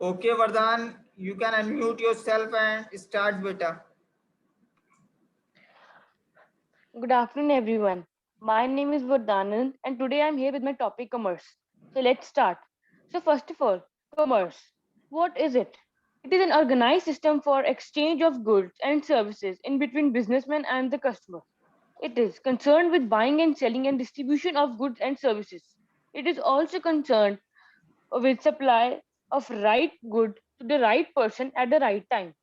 Okay, Vardhan, you can unmute yourself and start better. Good afternoon, everyone. My name is Vardhanan, and today I'm here with my topic commerce. So let's start. So, first of all, commerce. What is it? It is an organized system for exchange of goods and services in between businessmen and the customer. It is concerned with buying and selling and distribution of goods and services. It is also concerned with supply of right good to the right person at the right time.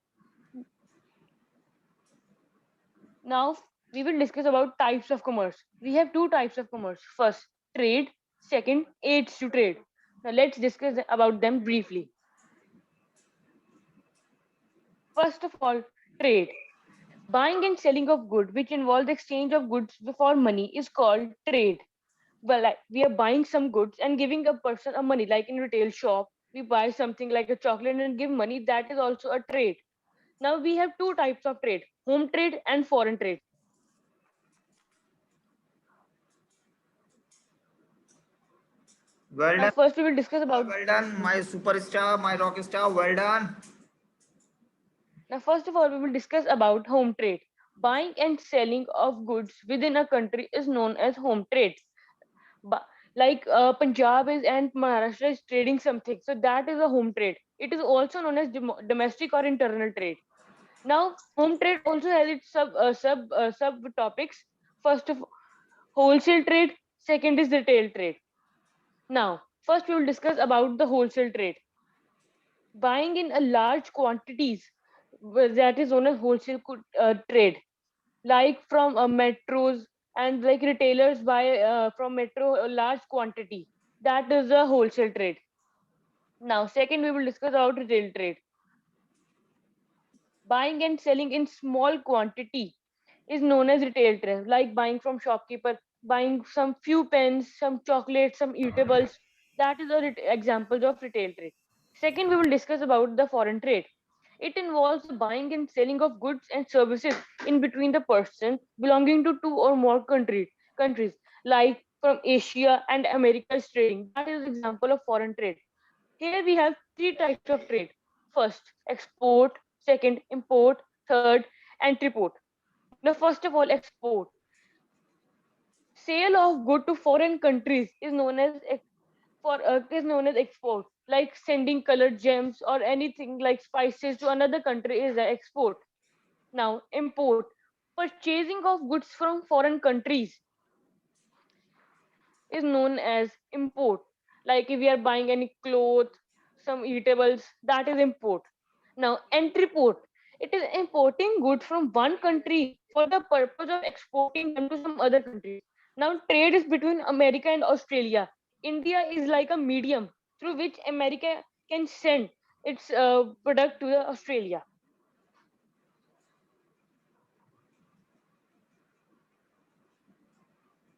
Now we will discuss about types of commerce. We have two types of commerce. First, trade. Second, aids to trade. Now let's discuss about them briefly. First of all, trade. Buying and selling of goods, which involves the exchange of goods for money, is called trade. Well, like, we are buying some goods and giving a person a money, like in retail shop, we buy something like a chocolate and give money. That is also a trade. Now we have two types of trade: home trade and foreign trade. Well Now done, first we will discuss about. well done, my superstar, my rock star. Well done. Now, first of all, we will discuss about home trade. Buying and selling of goods within a country is known as home trade. Like Punjab is and Maharashtra is trading something, so that is a home trade. It is also known as domestic or internal trade. Now, home trade also has its sub topics. First of wholesale trade, second is retail trade. Now, first we will discuss about the wholesale trade. Buying in a large quantities, that is known as wholesale trade, like from metros, and like retailers buy from metro a large quantity. That is a wholesale trade. Now second we will discuss about retail trade. Buying and selling in small quantity is known as retail trade, like buying from shopkeeper, buying some few pens, some chocolates, some eatables. That is a examples of retail trade. Second, we will discuss about the foreign trade. It involves the buying and selling of goods and services in between the person belonging to two or more countries, like from Asia and America is trading. That is example of foreign trade. Here we have three types of trade. First, export. Second, import. Third, entreport. Now, first of all, export. Sale of good to foreign countries is known as export. Like sending colored gems or anything like spices to another country is an export. Now, import. Purchasing of goods from foreign countries is known as import. Like if we are buying any clothes, some eatables, that is import. Now, entreport. It is importing goods from one country for the purpose of exporting them to some other countries. Now, trade is between America and Australia. India is like a medium through which America can send its product to the Australia.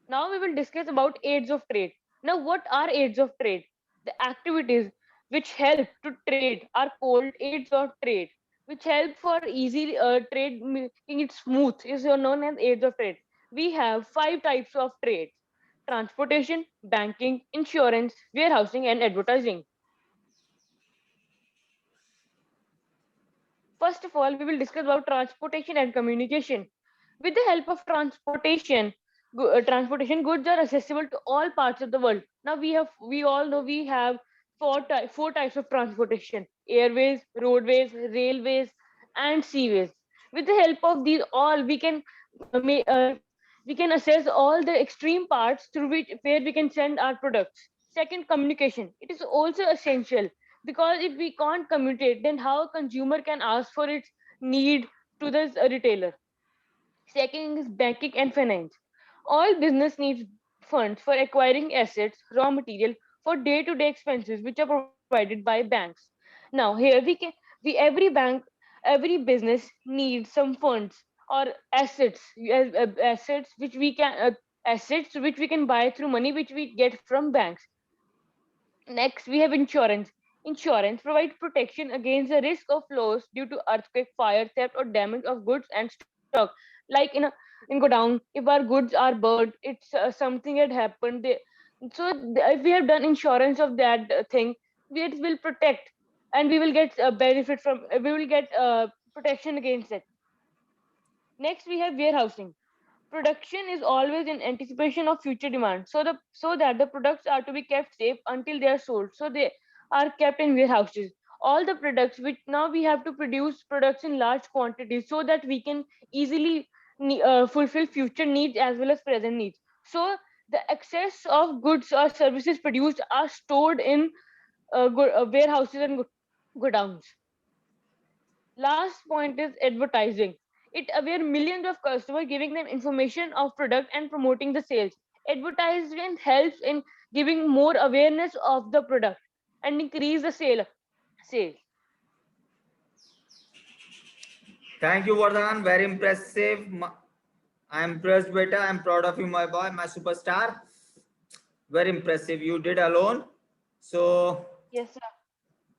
Now we will discuss about aids of trade. Now, what are aids of trade? The activities which help to trade are called aids of trade, which help for easy trade, making it smooth, is known as aids of trade. We have five types of trade: transportation, banking, insurance, warehousing, and advertising. First of all, we will discuss about transportation and communication. With the help of transportation, transportation goods are accessible to all parts of the world. Now we all know we have four types of transportation: airways, roadways, railways, and seaways. With the help of these all, we can assess all the extreme parts through which where we can send our products. Second, communication. It is also essential because if we can't communicate, then how a consumer can ask for its need to the retailer. Second is banking and finance. All business needs funds for acquiring assets, raw material for day-to-day expenses, which are provided by banks. Now, here every bank, every business needs some funds or assets which we can buy through money which we get from banks. Next, we have insurance. Insurance provides protection against the risk of loss due to earthquake, fire, theft, or damage of goods and stock. Like in Godown, if our goods are burned, it's something had happened. If we have done insurance of that thing, it will protect. and we will get benefit from, we will get protection against it. Next, we have warehousing. Production is always in anticipation of future demand, so that the products are to be kept safe until they are sold. So they are kept in warehouses. All the products which now we have to produce products in large quantities so that we can easily fulfill future needs as well as present needs. So the excess of goods or services produced are stored in warehouses and godowns. Last point is advertising. It aware millions of customers, giving them information of product and promoting the sales. Advertisement helps in giving more awareness of the product and increase the sale. Thank you, Vardhan. Very impressive. I'm impressed, beta. I'm proud of you, my boy, my superstar. Very impressive. You did alone. So Yes, sir.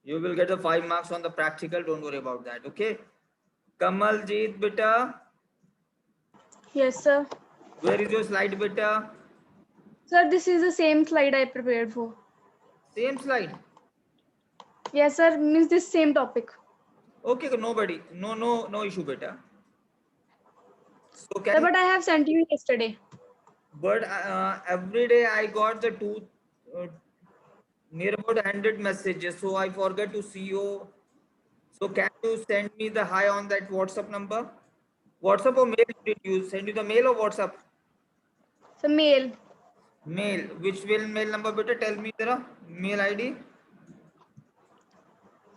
you will get the 5 marks on the practical. Don't worry about that. Okay. Kamaljeet, beta. Yes, sir. Where is your slide, beta? Sir, this is the same slide I prepared for. Same slide. Yes, sir. Means this same topic. Okay, nobody. No issue, beta. So Sir, can but I have sent you yesterday. but every day I got the near about 100 messages, so I forget to see you. So can you send me the hi on that WhatsApp number? WhatsApp or mail did you send you the mail or WhatsApp? So mail. Mail. Which will mail number better? Tell me the mail ID.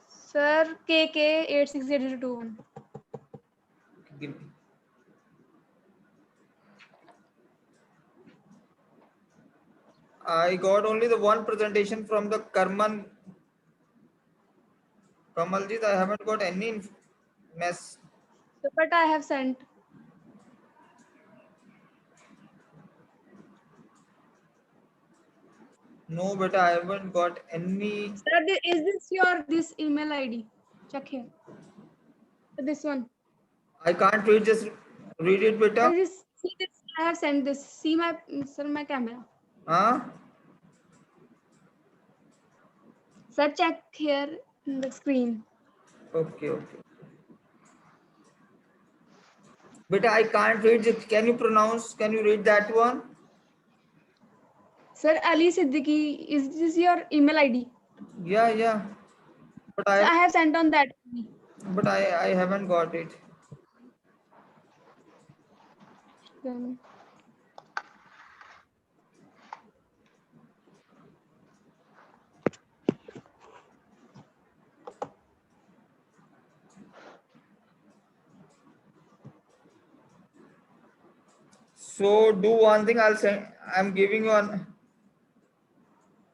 Sir, KK860021. Give me. I got only the one presentation from the Kamaljit. I haven't got any mess. So, but I have sent. No, but I haven't got any. Sir, is this your this email ID? Check here. This one. I can't read. Just read it, Sir, beta. this, see this. I have sent this. See my sir my camera. Huh? Sir, check here in the screen. Okay. Beta, I can't read it. Can you pronounce? Can you read that one? Sir, Ali Siddiqui, is this your email ID? Yeah. But So I have sent on that. I haven't got it. Then So do one thing. I'll send. I'm giving you one.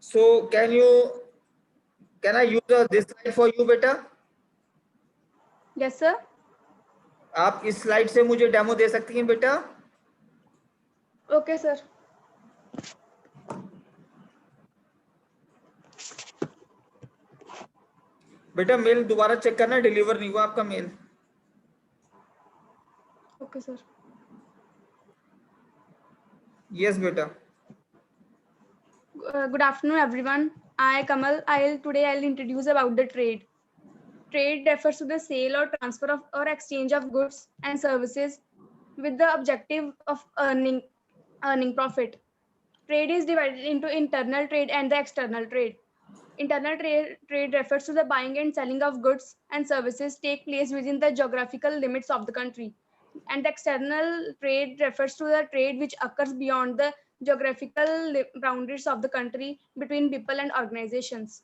So can I use this slide for you, beta? yes, sir. आप इस slide से मुझे demo दे सकती हैं बेटा? Okay, sir. बेटा mail दोबारा check करना, डिलीवर नहीं हुआ आपका मेल. Okay, sir. Yes, बेटा. Good afternoon, everyone. Kamal. Today I'll introduce about the trade. Trade refers to the sale or transfer of or exchange of goods and services with the objective of earning profit. Trade is divided into internal trade and the external trade. Internal trade refers to the buying and selling of goods and services take place within the geographical limits of the country. And the external trade refers to the trade which occurs beyond the geographical boundaries of the country between people and organizations.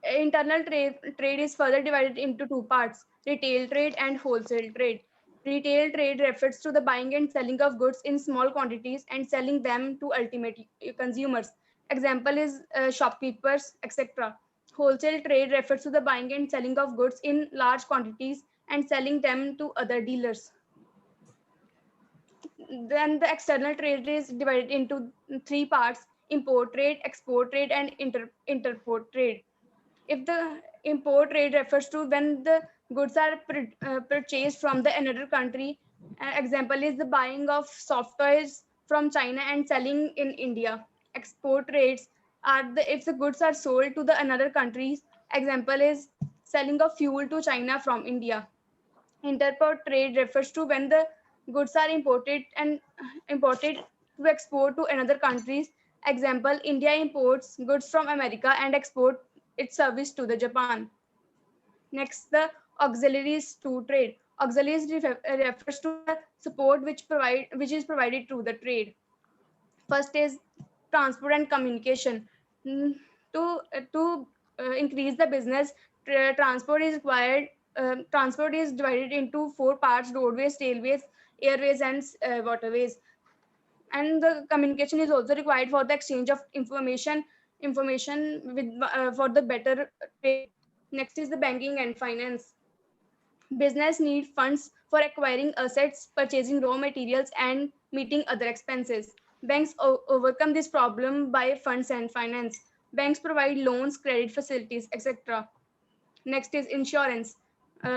Internal trade is further divided into two parts: retail trade and wholesale trade. Retail trade refers to the buying and selling of goods in small quantities and selling them to ultimate consumers. Example is shopkeepers, etc. Wholesale trade refers to the buying and selling of goods in large quantities and selling them to other dealers. Then the external trade is divided into three parts: import trade, export trade, and interport trade. If the import trade refers to when the goods are purchased from the another country, example is the buying of soft toys from China and selling in India. Export trades are the if the goods are sold to the another countries Example is selling of fuel to China from India. Interport trade refers to when the goods are imported to export to another countries. Example, India imports goods from America and export its service to the Japan. Next, the auxiliaries to trade. Auxiliaries refers to the support which is provided to the trade. First is transport and communication. To increase the business, transport is required. Transport is divided into four parts: roadways, railways, airways, and waterways. And the communication is also required for the exchange of information with for the better trade. Next is the banking and finance. Business need funds for acquiring assets, purchasing raw materials, and meeting other expenses. Banks overcome this problem by funds and finance. Banks provide loans, credit facilities, etc. Next is insurance.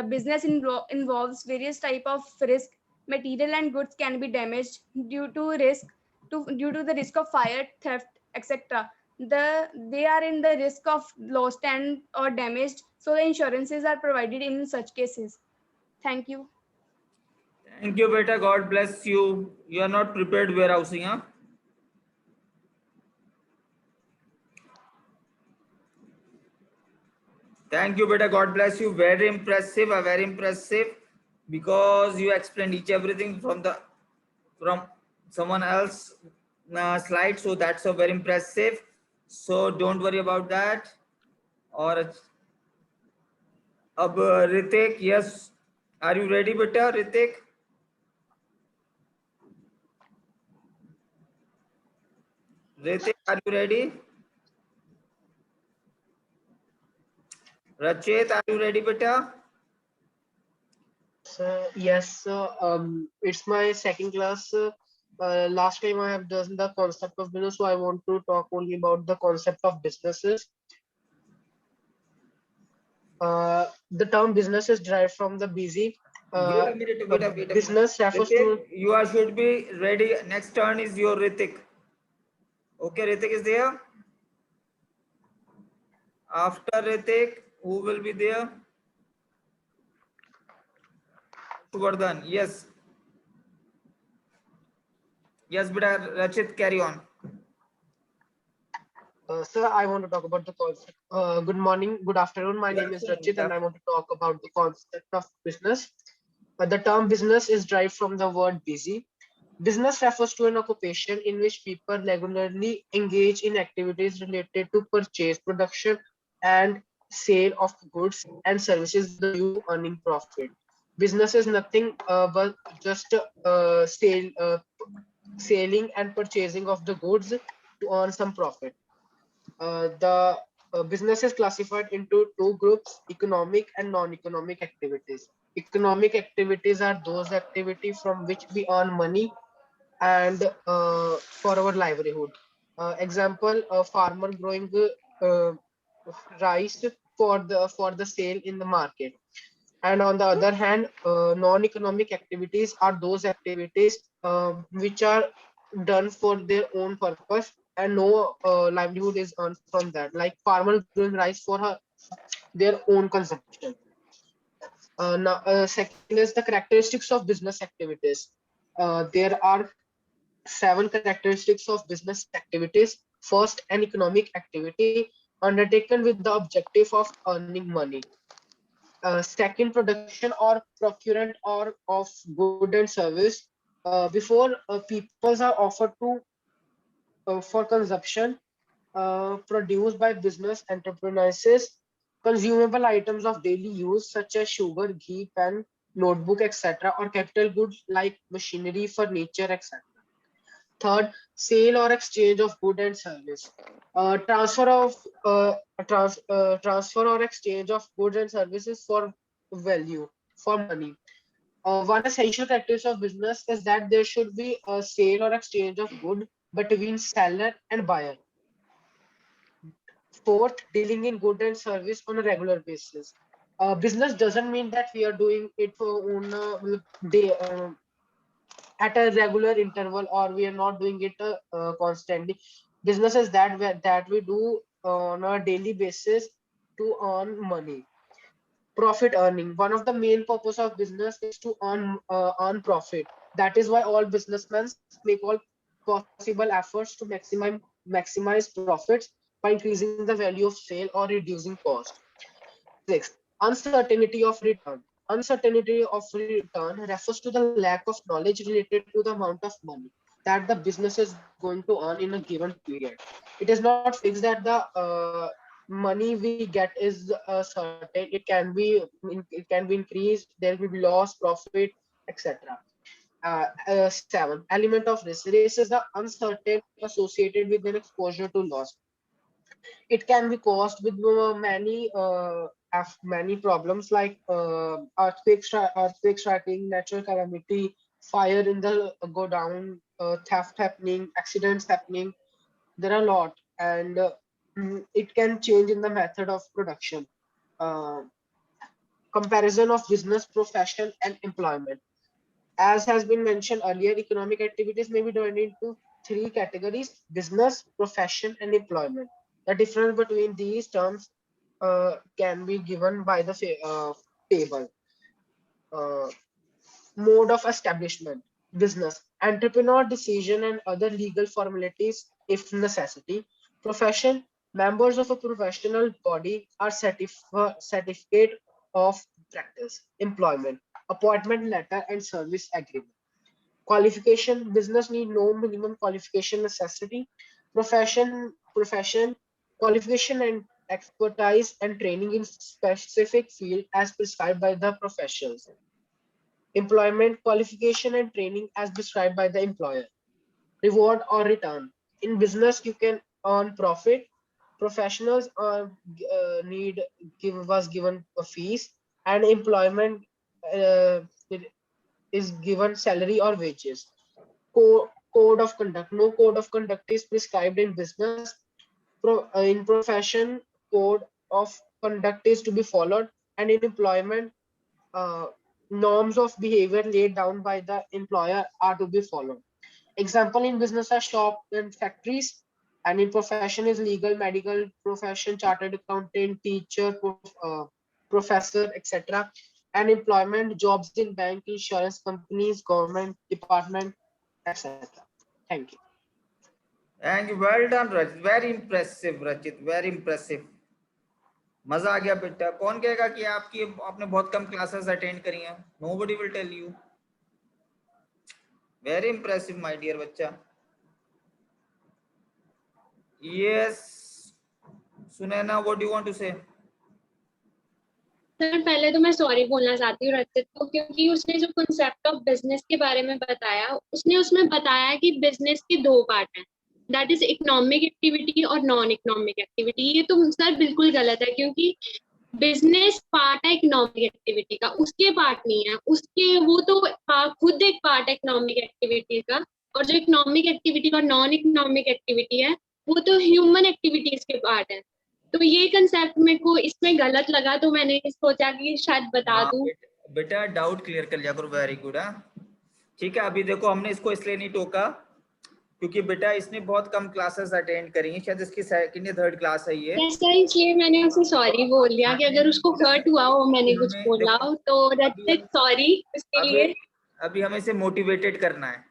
Business involves various type of risk. Material and goods can be damaged due to the risk of fire, theft, etc. They are in the risk of lost and or damaged, so the insurances are provided in such cases. Thank you. Thank you, beta. God bless you. You are not prepared warehousing, huh? Thank you, beta. God bless you. Very impressive. Very impressive, because you explained each everything from someone else slide. So that's a very impressive. So don't worry about that. Or Ritik, yes. Are you ready, beta, Ritik? Ritik, are you ready? Rachit, are you ready, beta? So yes, it's my second class. Last time I have done the concept of business, so I want to talk only about the concept of businesses. The term business is derived from the busy. Wait a minute, wait a minute. Business refers to. Ritik, you are should be ready. Next turn is your Ritik. Okay, Ritik is there. After Ritik, who will be there? Vardhan, yes. Yes, but Rachit, carry on. Sir, I want to talk about the concept. Good morning, good afternoon. My name is Rachit, and I want to talk about the concept of business. The term business is derived from the word busy. Business refers to an occupation in which people regularly engage in activities related to purchase, production, and sale of goods and services with the view to earning profit. Business is nothing but just selling and purchasing of the goods to earn some profit. The business is classified into two groups: economic and non-economic activities. Economic activities are those activities from which we earn money and for our livelihood. Example: a farmer growing uh, rice for the sale in the market. And on the other hand, non-economic activities are those activities which are done for their own purpose and no livelihood is earned from that, like farmers growing rice for their own consumption. Second is the characteristics of business activities. There are 7 characteristics of business activities. First, an economic activity undertaken with the objective of earning money. Second, production or procurement or of good and service. Before peoples are offered to for consumption, produced by business enterprises, consumable items of daily use such as sugar, ghee, pen, notebook, etc., or capital goods like machinery, furniture, etc. Third, sale or exchange of good and service. Transfer or exchange of goods and services for value, for money. One essential characteristic of business is that there should be a sale or exchange of good between seller and buyer. Fourth, dealing in good and service on a regular basis. Business doesn't mean that we are doing it on a day, at a regular interval, or we are not doing it constantly. Businesses that we do on a daily basis to earn money. Profit earning. One of the main purpose of business is to earn profit. That is why all businessmen make all possible efforts to maximize profits by increasing the value of sale or reducing cost. Sixth, uncertainty of return. Uncertainty of return refers to the lack of knowledge related to the amount of money that the business is going to earn in a given period. It is not fixed that the money we get is certain. It can be increased. There will be loss, profit, etc. Seven, element of risk. Risk is the uncertainty associated with an exposure to loss. It can be caused with many problems like earthquake striking, natural calamity, fire in the go down, theft happening, accidents happening. There are a lot, and it can change in the method of production. Uh, Comparison of business, profession, and employment. As has been mentioned earlier, economic activities may be divided into three categories: business, profession, and employment. The difference between these terms can be given by the table. Uh, Mode of establishment: business, entrepreneur decision and other legal formalities if necessity. Profession: members of a professional body are certificate of practice. Employment: appointment letter and service agreement. Qualification: business need no minimum qualification necessity. Profession: qualification and expertise and training in specific field as prescribed by the professionals. Employment: qualification and training as prescribed by the employer. Reward or return: in business you can earn profit. Professionals was given a fees, and employment uh, is given salary or wages. Code of conduct: no code of conduct is prescribed in business. In profession, code of conduct is to be followed, and in employment, uh, norms of behavior laid down by the employer are to be followed. Example in business are shop and factories, and in profession is legal, medical profession, chartered accountant, teacher, professor, etc. And employment, jobs in bank, insurance companies, government department, etc. Thank you. Thank you. Well done, Rachit. Very impressive, Rachit. Very impressive. मजा आ गया बेटा. कौन कहेगा कि आपने बहुत कम classes attend करी हैं? Nobody will tell you. Very impressive, my dear बच्चा. Yes, Sunaina, what do you want to say? Sir पहले तो मैं सॉरी बोलना चाहती हूँ रचित को, क्योंकि उसने जो कॉन्सेप्ट ऑफ बिजनेस के बारे में बताया, उसने उसमें बताया कि बिजनेस के दो पार्ट हैं, दैट इज इकोनॉमिक एक्टिविटी और नॉन इकोनॉमिक एक्टिविटी। ये तो सर बिल्कुल गलत है, क्योंकि बिजनेस पार्ट है इकोनॉमिक एक्टिविटी का, उसके पार्ट नहीं है। उसके वो तो खुद एक पार्ट है इकोनॉमिक एक्टिविटी का, और जो इकोनॉमिक एक्टिविटी और नॉन इकोनॉमिक एक्टिविटी है वो तो ह्यूमन एक्टिविटीज के पार्ट है। तो ये कंसेप्ट मेरे को इसमें गलत लगा, तो मैंने सोचा कि शायद बता दूं। बेटा डाउट क्लियर कर लिया करो। Very good. ठीक है, अभी देखो हमने इसको इसलिए नहीं टोका क्योंकि बेटा इसने बहुत कम क्लासेस अटेंड करी हैं, शायद इसकी सेकंड या थर्ड क्लास है ये। सर इसलिए मैंने उसे सॉरी बोल दिया कि अगर उसको हर्ट हुआ हो मैंने कुछ बोला हो तो रचित सॉरी उसके लिए। अभी हमें इसे मोटिवेटेड करना है,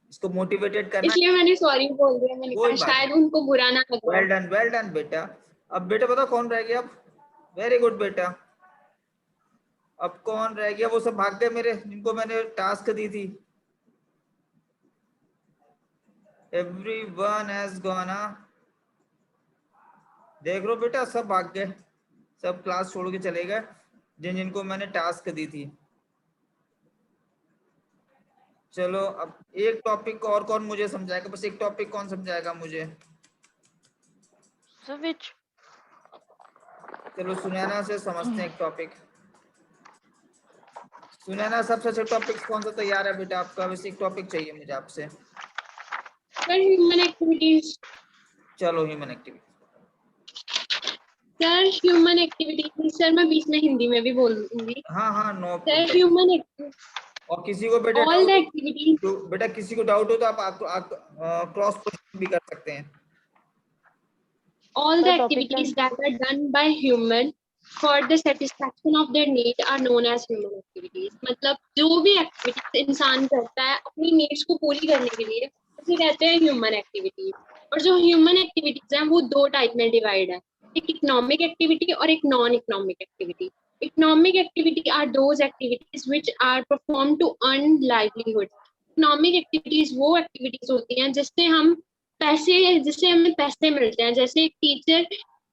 इसको मोटिवेटेड करना है, इसलिए मैंने सॉरी बोल दिया। मैंने कहा शायद उनको बुरा ना लगे। वेल डन बेटा। अब बेटा बताओ कौन रह गया अब? वेरी गुड बेटा। अब कौन रह गया? वो सब भाग गए मेरे, जिनको मैंने टास्क दी थी। Everyone has gone। देख लो बेटा सब भाग गए, सब क्लास छोड़ के चले गए जिनको मैंने टास्क दी थी। चलो अब एक टॉपिक और कौन मुझे समझाएगा? बस एक टॉपिक कौन समझाएगा मुझे? Switch। चलो सुनैना से समझते हैं एक टॉपिक। सुनैना सबसे अच्छा टॉपिक कौन सा तैयार है बेटा आपका? बस एक टॉपिक चाहिए मुझे आपसे। Human activities. चलो human activity. Sir human activities, sir मैं बीच में हिंदी में भी बोल दूंगी। हाँ नो सर ह्यूमन एक्टिविटीज, और किसी को बेटा ऑल द एक्टिविटीज, तो बेटा किसी को डाउट हो तो आप क्रॉस क्वेश्चन भी कर सकते हैं। All the The topic activities can- that are done by human for the satisfaction of their need are known as human activities. मतलब जो भी activities इंसान करता है अपनी needs को पूरी करने के लिए उसे कहते हैं human activities. और जो human activities हैं वो दो type में divide है, एक economic activity और एक non-economic activity. Economic activity are those activities which are performed to earn livelihood. Economic activities वो activities होती हैं जिससे हमें पैसे मिलते हैं, जैसे एक टीचर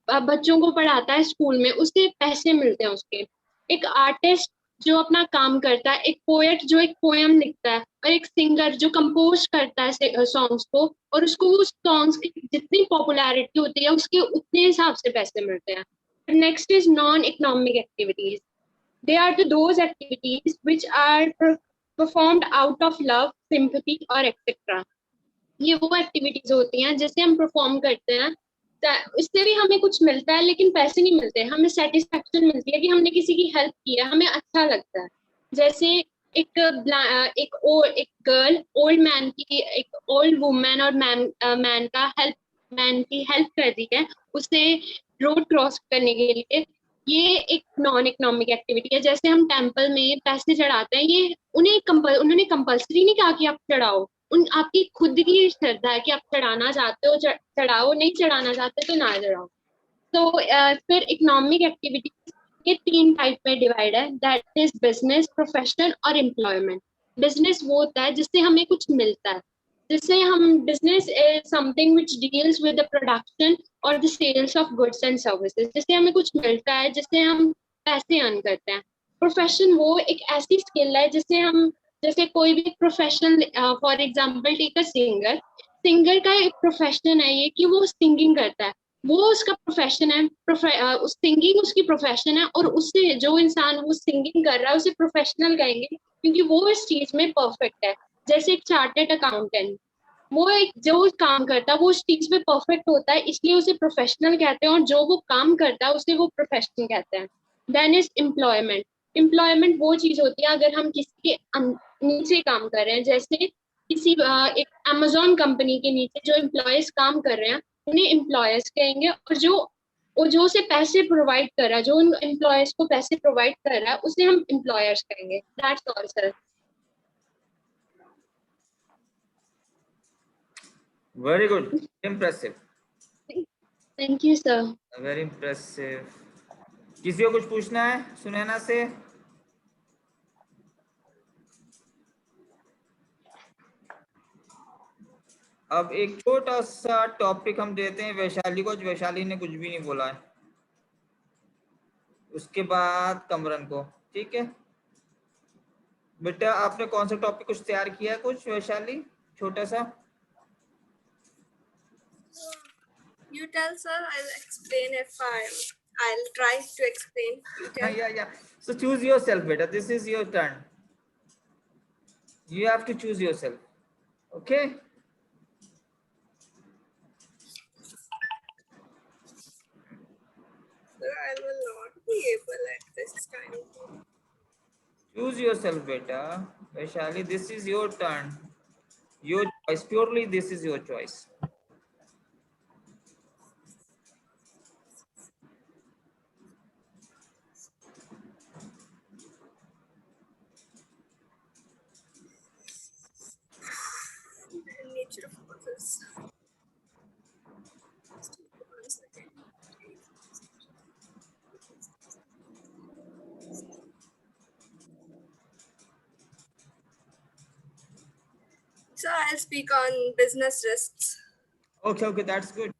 बच्चों को पढ़ाता है स्कूल में, उससे पैसे मिलते हैं उसके। एक आर्टिस्ट जो अपना काम करता है, एक पोएट जो एक पोएम लिखता है, और एक सिंगर जो कंपोज करता है सॉन्ग्स को, और उसको उस सॉन्ग्स की जितनी पॉपुलैरिटी होती है उसके उतने हिसाब से पैसे मिलते हैं। Next is non economic activities. They are those activities which are performed out of love, sympathy or etc. ये वो एक्टिविटीज होती हैं जिसे हम परफॉर्म करते हैं, इससे भी हमें कुछ मिलता है लेकिन पैसे नहीं मिलते, हमें सेटिस्फेक्शन मिलती है कि हमने किसी की हेल्प की है, हमें अच्छा लगता है। जैसे एक गर्ल ओल्ड मैन की, एक ओल्ड वुमेन और मैन की हेल्प कर रही है उसे रोड क्रॉस करने के लिए, ये एक नॉन इकोनॉमिक एक्टिविटी है। जैसे हम टेंपल में पैसे चढ़ाते हैं, ये उन्होंने कंपल्सरी नहीं कहा कि आप चढ़ाओ, आपकी खुद की श्रद्धा है कि आप चढ़ाना चाहते हो चढ़ाओ, नहीं चढ़ाना चाहते तो ना चढ़ाओ। तो फिर इकोनॉमिक एक्टिविटीज ये 3 टाइप में डिवाइड है, दैट इज बिजनेस, प्रोफेशन और एम्प्लॉयमेंट। बिजनेस वो होता है जिससे हमें कुछ मिलता है, जिससे हम business is something which deals with the production और the sales of goods and services, जिससे हमें कुछ मिलता है, जिससे हम पैसे अर्न करते हैं। प्रोफेशन वो एक ऐसी स्किल है जिससे हम, जैसे कोई भी profession, for example take a singer का एक प्रोफेशन है ये कि वो सिंगिंग करता है, वो उसका प्रोफेशन है, सिंगिंग उसकी प्रोफेशन है, और उससे जो इंसान वो सिंगिंग कर रहा है उसे प्रोफेशनल कहेंगे क्योंकि वो इस चीज में परफेक्ट है। जैसे एक चार्टेड अकाउंटेंट, वो एक जो काम करता है वो उस चीज में परफेक्ट होता है, इसलिए उसे प्रोफेशनल कहते हैं, और जो वो काम करता है उसे वो प्रोफेशनल कहते हैं। Then is employment. एम्प्लॉयमेंट वो चीज होती है अगर हम किसी के नीचे काम कर रहे हैं, जैसे किसी एक अमेजोन कंपनी के नीचे जो एम्प्लॉयज काम कर रहे हैं उन्हें एम्प्लॉयर्स कहेंगे, और जो उसे पैसे प्रोवाइड कर रहा है, जो उन एम्प्लॉयर्स को पैसे प्रोवाइड कर रहा है उसे हम एम्प्लॉयर्स कहेंगे। That's all sir. Very good. Impressive. Thank you sir. Very impressive. किसी को कुछ पूछना है सुनैना से? अब एक छोटा सा टॉपिक हम देते हैं वैशाली को, वैशाली ने कुछ भी नहीं बोला है, उसके बाद कमरन को। ठीक है बेटा, आपने कौन सा टॉपिक कुछ तैयार किया है कुछ वैशाली, छोटा सा? You tell, sir. I'll explain if I'll try to explain. You tell. Yeah. So choose yourself, beta. This is your turn. You have to choose yourself. Okay. Sir, I will not be able at this time. Choose yourself, beta. Vaishali, this is your turn. Your choice. Purely, this is your choice. Nature of causes. One second. So I'll speak on business risks. Okay, that's good.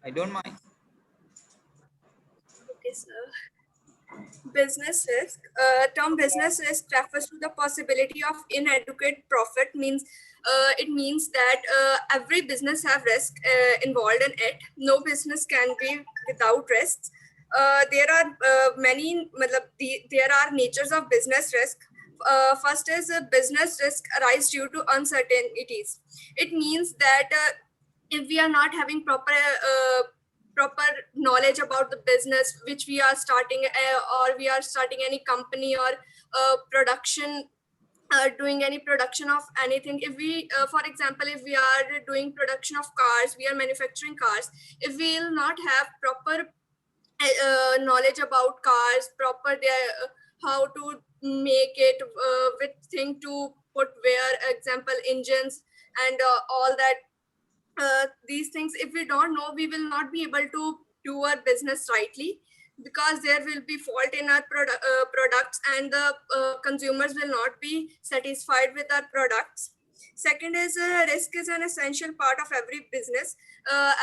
I don't mind. Okay, sir. Business risk. Term business risk refers to the possibility of inadequate profit. It means that every business have risk involved in it. No business can be without risks. There are there are natures of business risk. First is business risk arise due to uncertainties. It means that if we are not having proper knowledge about the business which we are starting, or we are starting any company or production doing any production of anything. If we for example, if we are doing production of cars, we are manufacturing cars, if we will not have proper knowledge about cars, proper their how to make it, which thing to put where, example engines and all that, these things if we don't know, we will not be able to do our business rightly, because there will be fault in our products, and the consumers will not be satisfied with our products. Second is risk is an essential part of every business.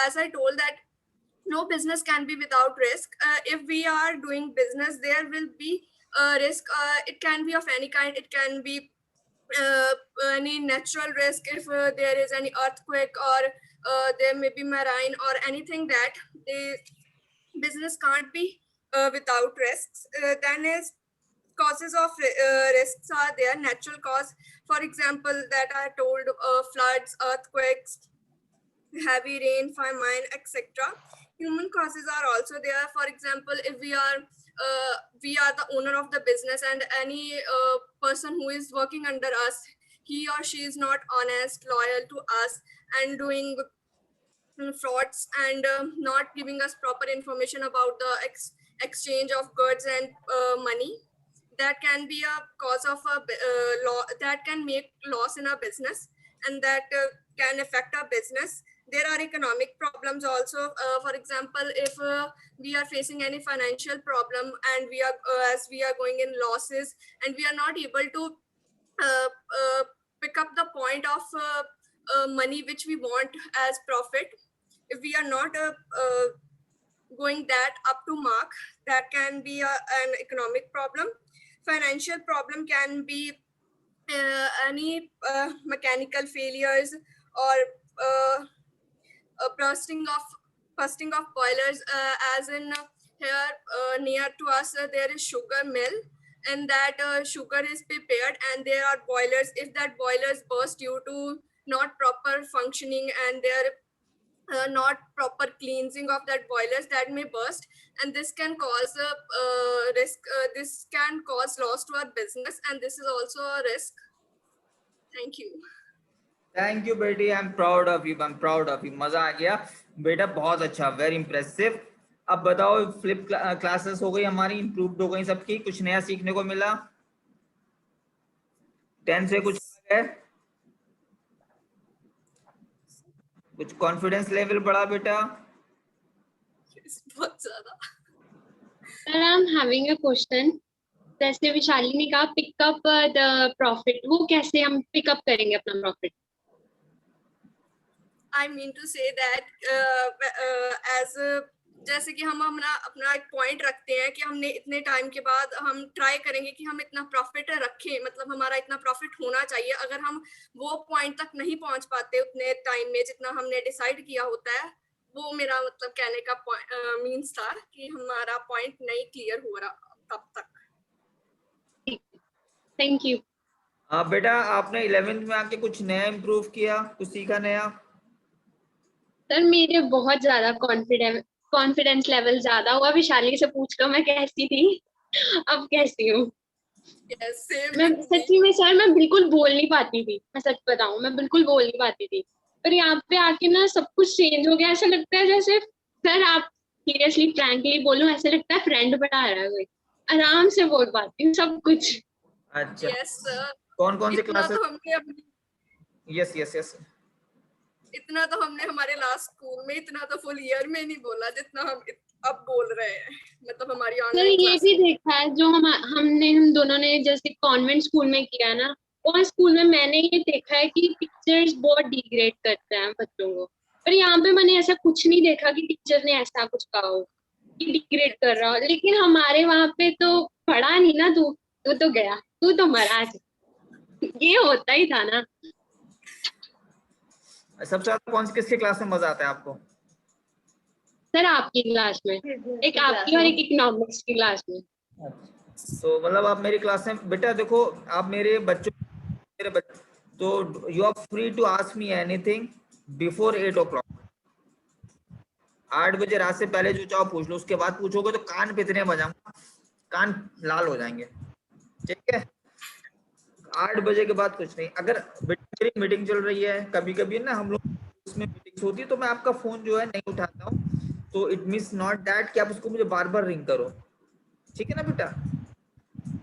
As I told that no business can be without risk. If we are doing business, there will be risk. It can be of any kind. It can be uh, any natural risk, if there is any earthquake, or there may be marine or anything, that the business can't be without risks. Then is causes of risks are there, natural cause, for example, that I told, floods, earthquakes, heavy rain, famine, etc. Human causes are also there. For example, if we are the owner of the business, and any person who is working under us, he or she is not honest, loyal to us, and doing frauds, and not giving us proper information about the exchange of goods and money, that can be a cause of a law, that can make loss in our business, and that can affect our business. There are economic problems also. For example, if we are facing any financial problem, and we are as we are going in losses, and we are not able to uh, uh, pick up the point of money which we want as profit, if we are not going that up to mark, that can be an economic problem. Financial problem can be any mechanical failures, or bursting of boilers, as in here near to us there is sugar mill, and that sugar is prepared, and there are boilers. If that boilers burst due to not proper functioning, and there not proper cleansing of that boilers, that may burst, and this can cause a risk. This can cause loss to our business, and this is also a risk. Thank you. Thank you बेटी, I am proud of you, I am proud of you, मजा आ गया बेटा, बहुत अच्छा, very impressive. अब बताओ, flip classes हो गई हमारी, इंप्रूव्ड हो गई सबकी, कुछ नया सीखने को मिला, 10 से कुछ है, कुछ कॉन्फिडेंस लेवल बढ़ा बेटा? बहुत ज्यादा। Sir, I'm having a question. जैसे विशाली ने कहा पिकअप द प्रॉफिट, वो कैसे हम पिकअप करेंगे अपना profit? I mean to say that as जैसे कि हम अपना एक पॉइंट रखते हैं कि हमने इतने टाइम के बाद हम ट्राई करेंगे कि हम इतना प्रॉफिट रखें, मतलब हमारा इतना प्रॉफिट होना चाहिए। अगर हम वो पॉइंट तक नहीं पहुंच पाते उतने टाइम में जितना हमने डिसाइड किया होता है, वो मेरा मतलब कहने का मीन्स था कि हमारा पॉइंट नहीं क्लियर हो रहा तब तक। Thank you. बेटा आपने 11th में आके कुछ नया इम्प्रूव किया, कुछ सीखा नया? सर मेरे बहुत ज्यादा कॉन्फिडेंस लेवल ज्यादा हुआ। विशाली से पूछ लो मैं कैसी थी, अब कैसी हूँ। Yes, same मैं with me. सच्ची में सर मैं बिल्कुल बोल नहीं पाती थी, मैं सच बताऊं मैं बिल्कुल बोल नहीं पाती थी, पर यहाँ पे आके ना सब कुछ चेंज हो गया। ऐसा लगता है जैसे सर आप सीरियसली फ्रैंकली बोलूं, ऐसा लगता है फ्रेंड बना रहा है कोई, आराम से बोल पाती हूँ सब कुछ। अच्छा, Yes, sir. कौन कौन से इतना क्लासेस? तो हमने अपनी यस यस यस, इतना तो हमने हमारे लास्ट स्कूल में इतना तो फुल ईयर में नहीं बोला जितना हम अब बोल रहे हैं, मतलब हमारी सर ऑनलाइन ये क्लास। भी देखा है जो हम दोनों ने जैसे कॉन्वेंट स्कूल में किया ना, और स्कूल में मैंने ये देखा है कि टीचर्स बहुत डिग्रेड करते हैं बच्चों को, पर यहाँ पे मैंने ऐसा कुछ नहीं देखा कि टीचर ने ऐसा कुछ कहा हो कि डिग्रेड कर रहा हो। लेकिन हमारे वहाँ पे तो पढ़ा नहीं ना, तू तो गया, तू तो मरा, ये होता ही था ना। सबसे ज्यादा कौन सी किसके क्लास में मजा आता है आपको? सर आपकी क्लास में, एक आपकी और एक इकोनॉमिक्स की क्लास में। तो मतलब आप मेरी क्लास में, बेटा देखो आप मेरे बच्चों तो you are free to ask me anything before 8 o'clock। 8 बजे रात से पहले जो चाहो पूछ लो, उसके बाद पूछोगे तो कान पे इतने बजाऊंगा, कान लाल हो जाएंगे, ठीक है? 8 बजे के बाद कुछ नहीं। अगर मेरी मीटिंग चल रही है, कभी कभी ना हम लोग उसमें मीटिंग्स होती है, तो मैं आपका फोन जो है नहीं उठाता हूँ, तो इट मीन्स नॉट दैट कि आप उसको मुझे बार बार रिंग करो, ठीक है ना बेटा।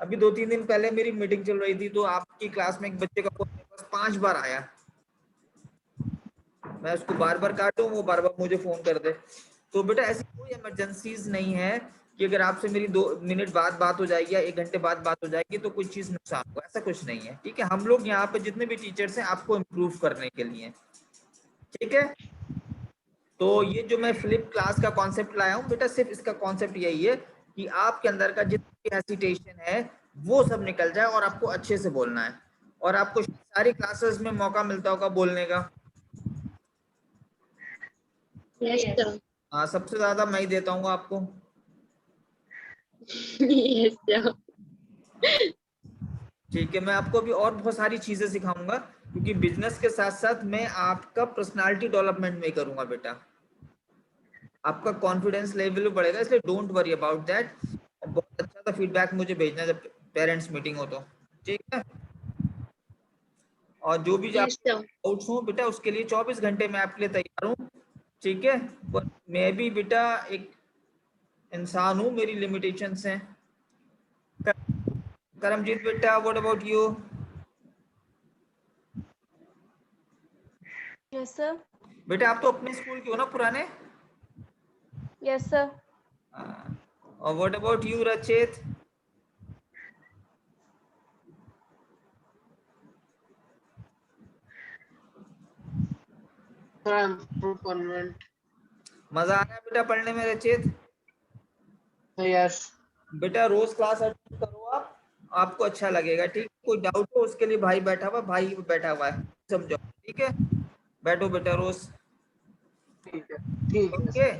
अभी 2-3 दिन पहले मेरी मीटिंग चल रही थी, तो आपकी क्लास में एक बच्चे का फोन मेरे पास 5 बार आया, मैं उसको बार बार काटूं, वो बार बार मुझे फोन कर दे। तो बेटा ऐसी कोई इमरजेंसीज नहीं है कि अगर आपसे मेरी 2 मिनट बाद बात हो जाएगी या 1 घंटे बाद बात हो जाएगी तो कोई चीज नुकसान होगा, ऐसा कुछ नहीं है, ठीक है। हम लोग यहाँ पे जितने भी टीचर्स हैं आपको इम्प्रूव करने के लिए, ठीक है। तो ये जो मैं फ्लिप क्लास का कॉन्सेप्ट लाया हूँ बेटा, सिर्फ इसका कॉन्सेप्ट यही है कि आपके अंदर का जितना भी हेसिटेशन है वो सब निकल जाए और आपको अच्छे से बोलना है, और आपको सारी क्लासेस में मौका मिलता होगा बोलने का। Yes sir. हाँ, सबसे ज्यादा मैं ही देता हूँ आपको। Yes sir. ठीक है, मैं आपको अभी और बहुत सारी चीजें सिखाऊंगा, क्योंकि बिजनेस के साथ साथ मैं आपका पर्सनालिटी डेवलपमेंट में करूंगा बेटा, आपका कॉन्फिडेंस लेवल बढ़ेगा, इसलिए डोंट वरी अबाउट दैट। बहुत अच्छा सा फीडबैक मुझे भेजना जब पेरेंट्स मीटिंग हो तो, ठीक है। और जो भी यस सर। डाउट्स हो बेटा, उसके लिए 24 घंटे मैं आपके लिए तैयार हूँ, ठीक है। पर मैं भी बेटा एक इंसान हूँ, मेरी लिमिटेशंस हैं। करमजीत बेटा, what about you? Yes, sir. बेटा आप तो अपने स्कूल के हो ना, पुराने? Yes, sir. और व्हाट अबाउट यू रचित? Sir, I'm from convent. मजा आ रहा है बेटा पढ़ने में रचित? Yes. बेटा रोज क्लास अटेंड करो आप, आपको अच्छा लगेगा, ठीक। कोई डाउट हो उसके लिए भाई बैठा हुआ, भाई बैठा हुआ है, समझो, ठीक है। बैठो बेटा रोज, ठीक है, ठीक है ओके।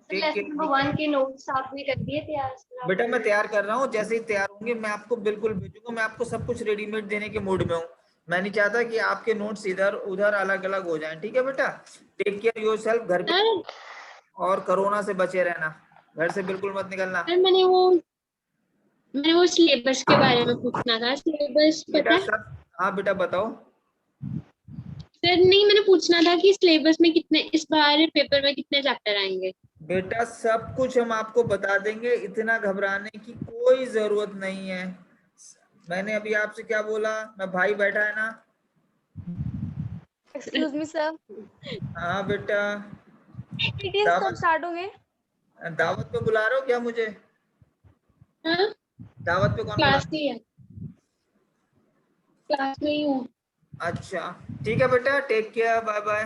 लेसन नंबर 1 के नोट्स आपने कर दिए तैयार? बेटा मैं तैयार कर रहा हूँ, जैसे ही तैयार होंगे मैं आपको बिल्कुल भेजूंगा। मैं आपको सब कुछ रेडीमेड देने के मूड में हूँ, मैं नहीं चाहता कि आपके नोट्स इधर उधर अलग अलग हो जाएं, ठीक है बेटा। टेक केयर योरसेल्फ, घर पे सर, और कोरोना से बचे रहना, घर से बिल्कुल मत निकलना। सर मैंने वो सिलेबस के बारे में पूछना था। सिलेबस पता बेटा है सब, हाँ बेटा बताओ। सर? नहीं, मैंने पूछना था कि सिलेबस में कितने, इस बार पेपर में कितने चैप्टर आएंगे? बेटा सब कुछ हम आपको बता देंगे, इतना घबराने की कोई जरूरत नहीं है। मैंने अभी आपसे क्या बोला, मैं भाई बैठा है ना। Excuse me, sir. हाँ बेटा, Activities कब दावत start होंगे? दावत पे बुला रहे हो क्या मुझे? हाँ, दावत पे कौन बुला? क्लास में ही है, क्लास में ही हूँ। अच्छा ठीक है बेटा, टेक केयर, बाय बाय।